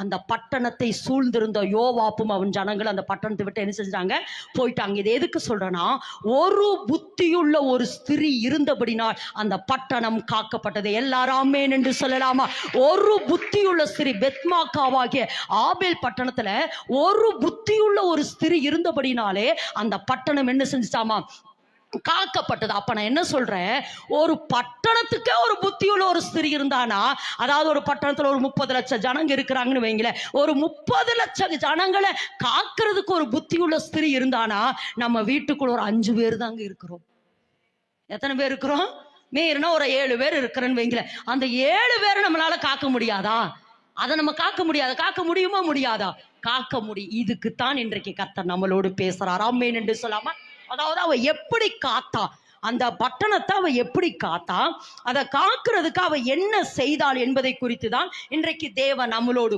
அந்த பட்டணத்தை சூழ்ந்திருந்த யோவாப்பும் அவன் ஜனங்கள் அந்த பட்டணத்தை விட்டு என்ன செஞ்சாங்க, போயிட்டாங்க. இது எதுக்கு சொல்றேன்னா, ஒரு புத்தியுள்ள ஒரு ஸ்திரீ இருந்தபடினால் அந்த பட்டணம் காக்கப்பட்டது. எல்லாரும் ஆமென் என்று சொல்லலாமா? ஒரு புத்தியுள்ள ஸ்திரீ, பெத்மாக்காவாகிய ஆபேல் பட்டணத்துல ஒரு புத்தியுள்ள ஒரு ஸ்திரீ இருந்தபடினாலே அந்த பட்டணம் என்ன செஞ்சுட்டாமா, காக்கப்பட்டது. அப்ப நான் என்ன சொல்றேன், ஒரு பட்டணத்துக்கே ஒரு புத்தியுள்ள ஒரு ஸ்திரீ இருந்தானா, அதாவது ஒரு பட்டணத்துல ஒரு 30 லட்சம் ஜனங்க இருக்கிறாங்கன்னு வைங்களேன், ஒரு 30 லட்சம் ஜனங்களை காக்கிறதுக்கு ஒரு புத்தியுள்ள ஸ்திரீ இருந்தானா, நம்ம வீட்டுக்குள்ள ஒரு 5 பேர் தாங்க இருக்கிறோம். எத்தனை பேர் இருக்கிறோம்? மீறினா ஒரு 7 பேர் இருக்கிறேன்னு வைங்களேன். அந்த 7 பேரை நம்மளால காக்க முடியாதா? அதை நம்ம காக்க முடியாது. காக்க முடியுமா? முடியாதா? காக்க முடியும். இதுக்குத்தான் இன்றைக்கு கர்த்தர் நம்மளோடு பேசுறார். ஆமென் என்று சொல்லாம, அதாவது அவ எப்படி காத்தா, அந்த பட்டணத்தை அவ எப்படி காத்தா, அதை காக்கிறதுக்கு அவ என்ன செய்தாள் என்பதை குறித்து தான் இன்றைக்கு தேவன் நம்மளோடு